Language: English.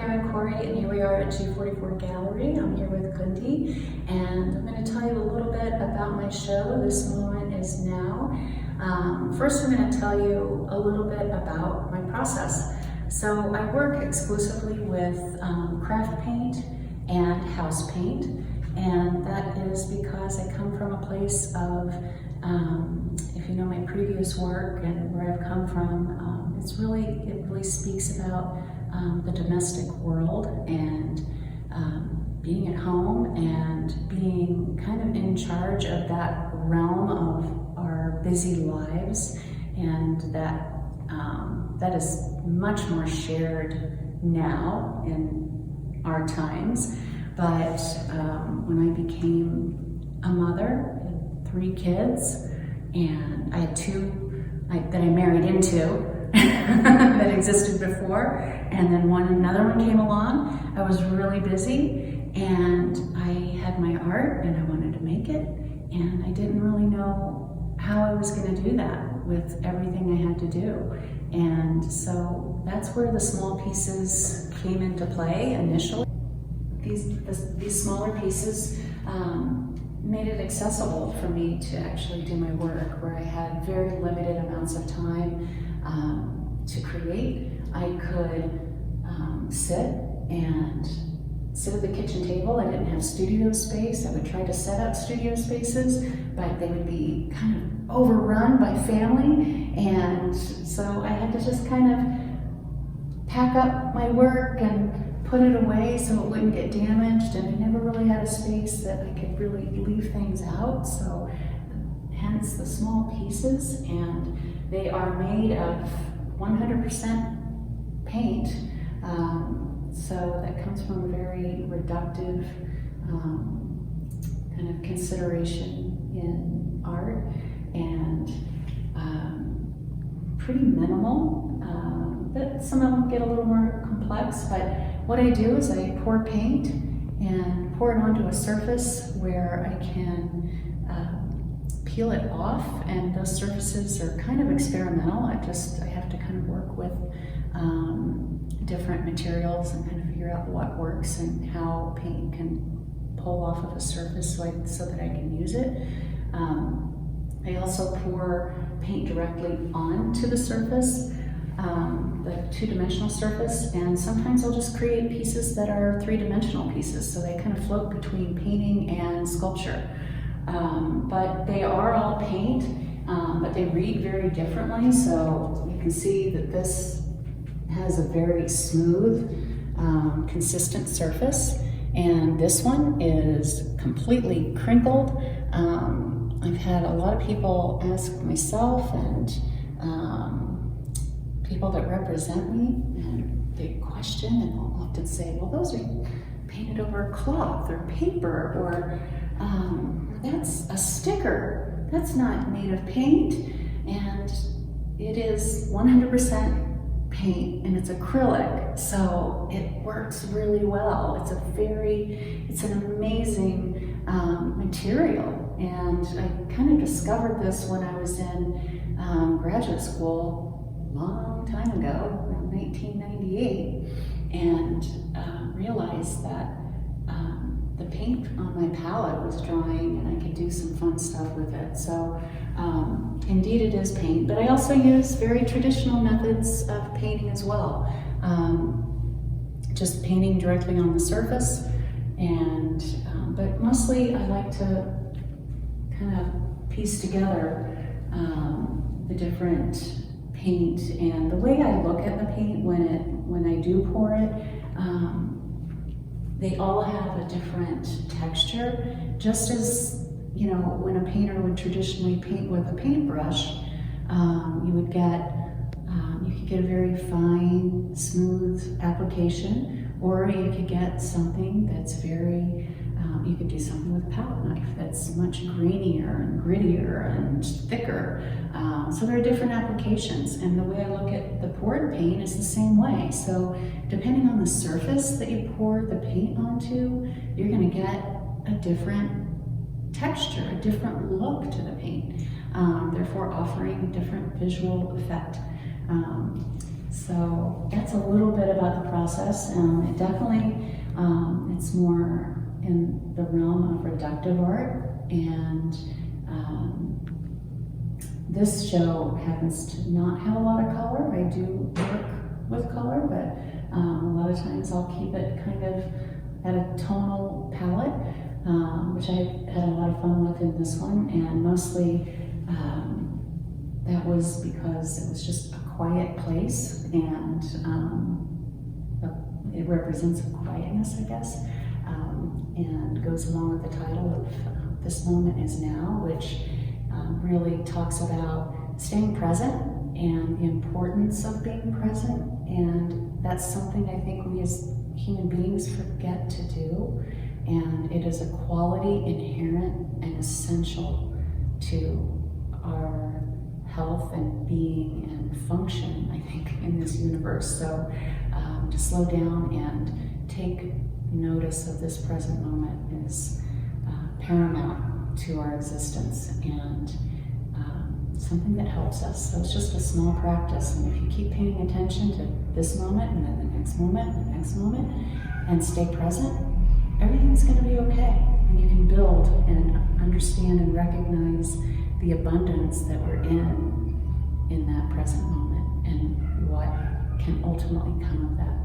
I'm Khoury, and here we are at 244 Gallery. I'm here with Kundi, and I'm going to tell you a little bit about my show, This Moment Is Now. First, I'm going to tell you a little bit about my process. So I work exclusively with craft paint and house paint, and that is because I come from a place of, if you know my previous work and where I've come from, it really speaks about the domestic world and being at home and being kind of in charge of that realm of our busy lives, and that is much more shared now in our times. But when I became a mother, I had 3 kids, and I had 2 that I married into that existed before, and then another one came along. I was really busy, and I had my art, and I wanted to make it, and I didn't really know how I was going to do that with everything I had to do. And so that's where the small pieces came into play initially. These smaller pieces made it accessible for me to actually do my work, where I had very limited amounts of time to create. I could sit at the kitchen table. I didn't have studio space. I would try to set up studio spaces, but they would be kind of overrun by family, and so I had to just kind of pack up my work and put it away so it wouldn't get damaged, and I never really had a space that I could really leave things out, so hence the small pieces. And they are made of 100% paint, so that comes from a very reductive kind of consideration in art, and pretty minimal. But some of them get a little more complex, but what I do is I pour paint and pour it onto a surface where I can peel it off, and those surfaces are kind of experimental. I have to kind of work with different materials and kind of figure out what works and how paint can pull off of a surface so that I can use it. I also pour paint directly onto the surface, like 2-dimensional surface, and sometimes I'll just create pieces that are 3-dimensional pieces, so they kind of float between painting and sculpture. But they are all paint, but they read very differently, so you can see that this has a very smooth, consistent surface, and this one is completely crinkled. I've had a lot of people ask myself and people that represent me, and they question, and they'll often say, well, those are painted over cloth or paper, or that's a sticker. That's not made of paint. And it is 100% paint, and it's acrylic, so it works really well. It's an amazing material, and I kind of discovered this when I was in graduate school a long time ago, around 1998, and realized that the paint on my palette was drying, and I could do some fun stuff with it. So indeed it is paint, but I also use very traditional methods of painting as well. Just painting directly on the surface, and but mostly I like to kind of piece together the different paint, and the way I look at the paint when I do pour it, they all have a different texture. Just as, you know, when a painter would traditionally paint with a paintbrush, you could get a very fine, smooth application, or you could get something that's very, you could do something with a palette knife that's much grainier and grittier and thicker. So there are different applications, and the way I look at the poured paint is the same way. So depending on the surface that you pour the paint onto, you're going to get a different texture, a different look to the paint, therefore offering a different visual effect. So that's a little bit about the process. It definitely, it's more in the realm of reductive art, and this show happens to not have a lot of color. I do work with color, but a lot of times I'll keep it kind of at a tonal palette, which I had a lot of fun with in this one, and mostly that was because it was just a quiet place, and it represents a quietness, I guess, and goes along with the title of This Moment Is Now, which really talks about staying present and the importance of being present, and that's something I think we as human beings forget to do, and it is a quality inherent and essential to our health and being and function, I think, in this universe. So to slow down and take notice of this present moment is paramount to our existence, and something that helps us. So it's just a small practice, and if you keep paying attention to this moment and then the next moment and the next moment and stay present, everything's going to be okay, and you can build and understand and recognize the abundance that we're in that present moment and what can ultimately come of that.